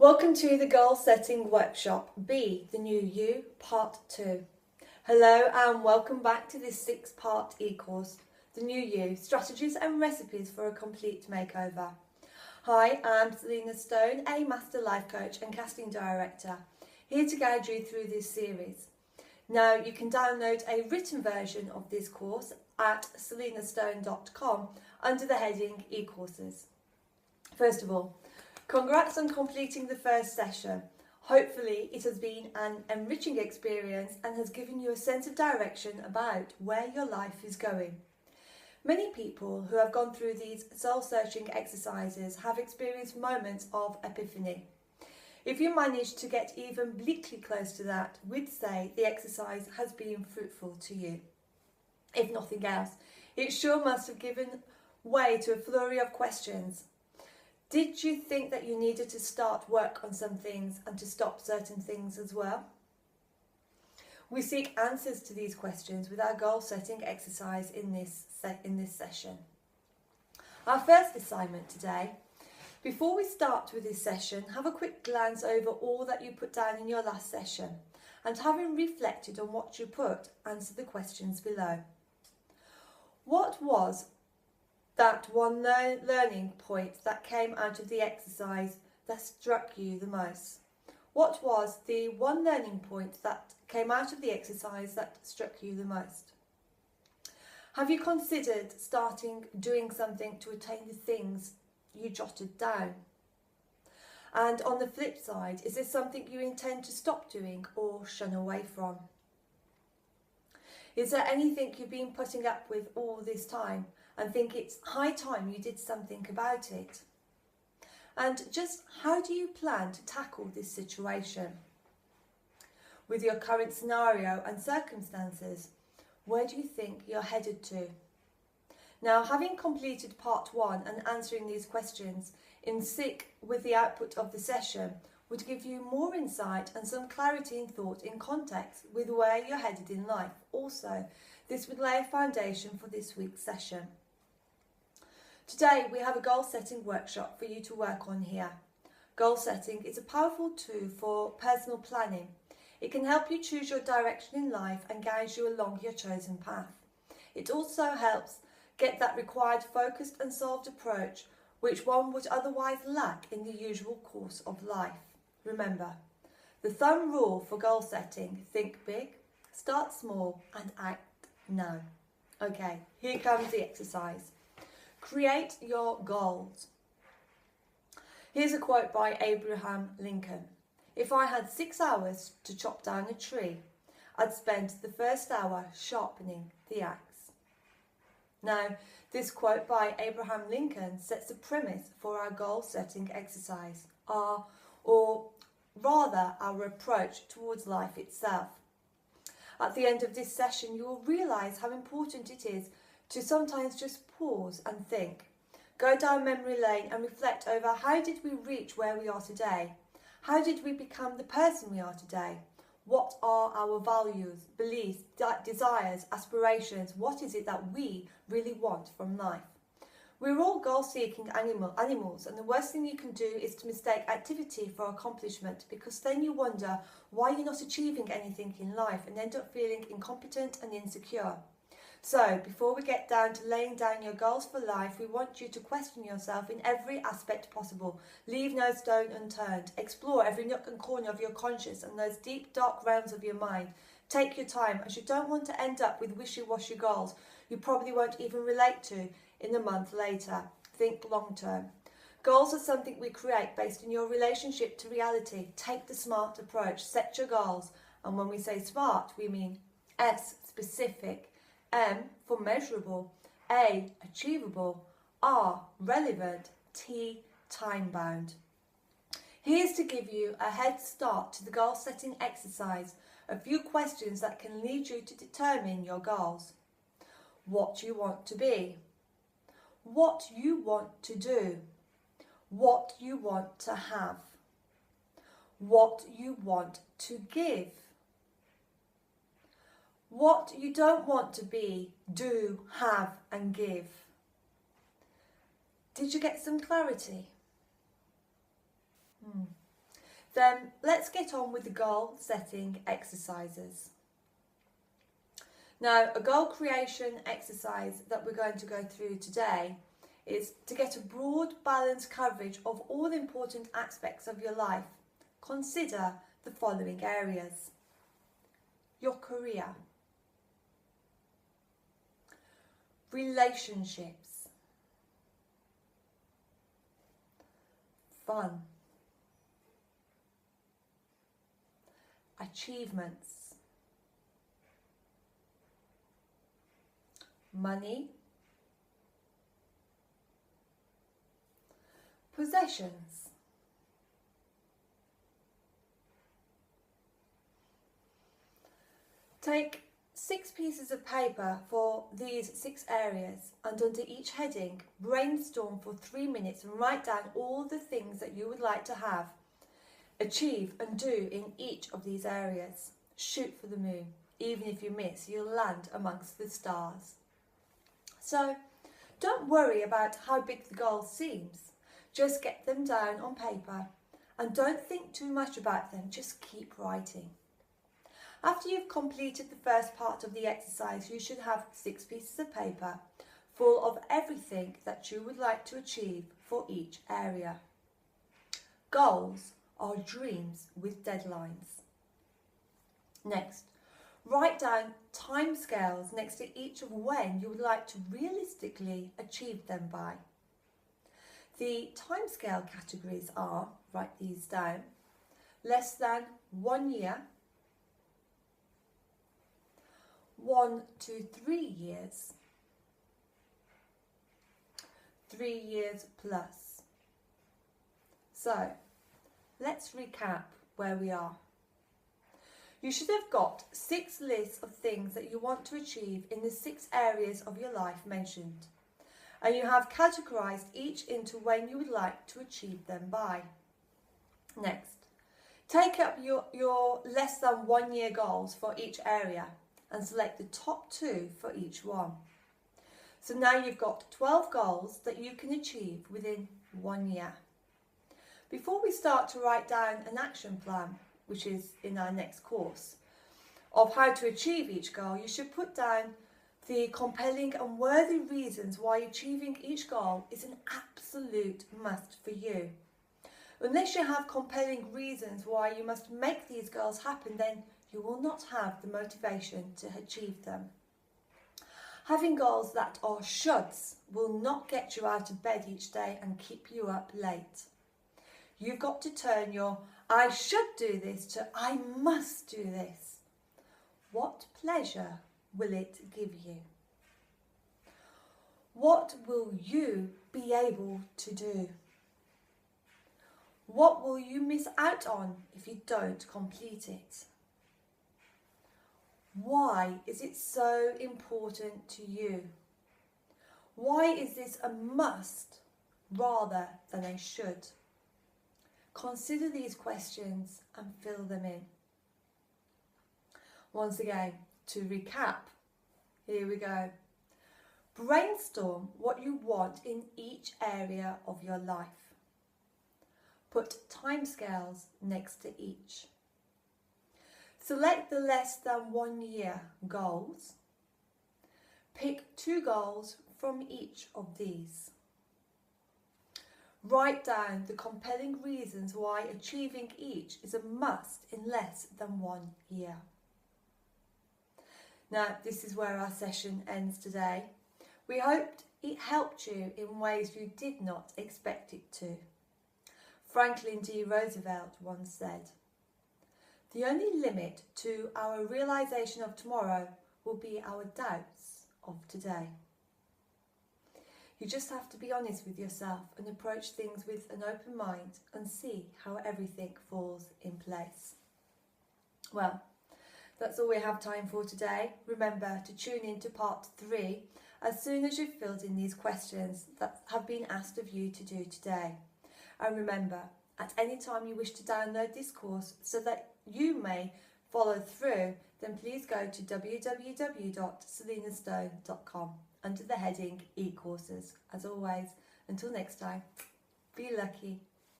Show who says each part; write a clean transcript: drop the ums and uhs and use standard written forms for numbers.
Speaker 1: Welcome to the Goal Setting Workshop, Be the New You, Part 2. Hello and welcome back to this 6-part e-course, The New You, Strategies and Recipes for a Complete Makeover. Hi, I'm Selina Stone, a Master Life Coach and Casting Director, here to guide you through this series. Now, you can download a written version of this course at selinastone.com under the heading e-courses. First of all, congrats on completing the first session. Hopefully it has been an enriching experience and has given you a sense of direction about where your life is going. Many people who have gone through these soul-searching exercises have experienced moments of epiphany. If you manage to get even bleakly close to that, we'd say the exercise has been fruitful to you. If nothing else, it sure must have given way to a flurry of questions. Did you think that you needed to start work on some things and to stop certain things as well? We seek answers to these questions with our goal setting exercise in this session. Our first assignment today, before we start with this session, have a quick glance over all that you put down in your last session, and having reflected on what you put, answer the questions below. What was that one learning point that came out of the exercise that struck you the most? What was the one learning point that came out of the exercise that struck you the most? Have you considered doing something to attain the things you jotted down? And on the flip side, is this something you intend to stop doing or shun away from? Is there anything you've been putting up with all this time and think it's high time you did something about it? And just how do you plan to tackle this situation? With your current scenario and circumstances, where do you think you're headed to? Now, having completed part 1 and answering these questions in sync with the output of the session would give you more insight and some clarity in thought in context with where you're headed in life. Also, this would lay a foundation for this week's session. Today we have a goal setting workshop for you to work on here. Goal setting is a powerful tool for personal planning. It can help you choose your direction in life and guide you along your chosen path. It also helps get that required focused and solved approach which one would otherwise lack in the usual course of life. Remember, the thumb rule for goal setting: think big, start small and act now. Okay, here comes the exercise. Create your goals. Here's a quote by Abraham Lincoln. If I had 6 hours to chop down a tree, I'd spend the first hour sharpening the axe. Now, this quote by Abraham Lincoln sets the premise for our goal setting exercise, or rather our approach towards life itself. At the end of this session, you will realise how important it is to sometimes just pause and think. Go down memory lane and reflect over how did we reach where we are today? How did we become the person we are today? What are our values, beliefs, desires, aspirations? What is it that we really want from life? We're all goal-seeking animals, and the worst thing you can do is to mistake activity for accomplishment, because then you wonder why you're not achieving anything in life and end up feeling incompetent and insecure. So, before we get down to laying down your goals for life, we want you to question yourself in every aspect possible. Leave no stone unturned. Explore every nook and corner of your conscious and those deep, dark realms of your mind. Take your time, as you don't want to end up with wishy-washy goals you probably won't even relate to in a month later. Think long-term. Goals are something we create based on your relationship to reality. Take the SMART approach. Set your goals. And when we say SMART, we mean S, specific, M for measurable, A, achievable, R, relevant, T, time-bound. Here's to give you a head start to the goal-setting exercise, a few questions that can lead you to determine your goals. What you want to be, what you want to do, what you want to have, what you want to give, what you don't want to be, do, have and give. Did you get some clarity? Then let's get on with the goal setting exercises. Now, a goal creation exercise that we're going to go through today is to get a broad, balanced coverage of all important aspects of your life. Consider the following areas: your career, relationships, fun, achievements, money, possessions, take 6 pieces of paper for these 6 areas, and under each heading brainstorm for 3 minutes and write down all the things that you would like to have, achieve and do in each of these areas. Shoot for the moon. Even if you miss, you'll land amongst the stars. So don't worry about how big the goal seems. Just get them down on paper and don't think too much about them. Just keep writing. After you've completed the first part of the exercise, you should have 6 pieces of paper full of everything that you would like to achieve for each area. Goals are dreams with deadlines. Next, write down timescales next to each of when you would like to realistically achieve them by. The timescale categories are, write these down, less than 1 year, 1 to 3 years, 3 years plus. So, let's recap where we are. You should have got 6 lists of things that you want to achieve in the 6 areas of your life mentioned, and you have categorised each into when you would like to achieve them by. Next, take up your less than 1 year goals for each area and select the top 2 for each one. So now you've got 12 goals that you can achieve within 1 year. Before we start to write down an action plan, which is in our next course, of how to achieve each goal, you should put down the compelling and worthy reasons why achieving each goal is an absolute must for you. Unless you have compelling reasons why you must make these goals happen, then you will not have the motivation to achieve them. Having goals that are shoulds will not get you out of bed each day and keep you up late. You've got to turn your I should do this to I must do this. What pleasure will it give you? What will you be able to do? What will you miss out on if you don't complete it? Why is it so important to you? Why is this a must rather than a should? Consider these questions and fill them in. Once again, to recap, here we go. Brainstorm what you want in each area of your life. Put timescales next to each. Select the less than 1 year goals. Pick 2 goals from each of these. Write down the compelling reasons why achieving each is a must in less than 1 year. Now, this is where our session ends today. We hoped it helped you in ways you did not expect it to. Franklin D. Roosevelt once said, "The only limit to our realisation of tomorrow will be our doubts of today." You just have to be honest with yourself and approach things with an open mind and see how everything falls in place. Well, that's all we have time for today. Remember to tune in to part 3 as soon as you've filled in these questions that have been asked of you to do today. And remember, at any time you wish to download this course so that you may follow through, then please go to www.selinastone.com under the heading e-courses. As always, until next time, be lucky.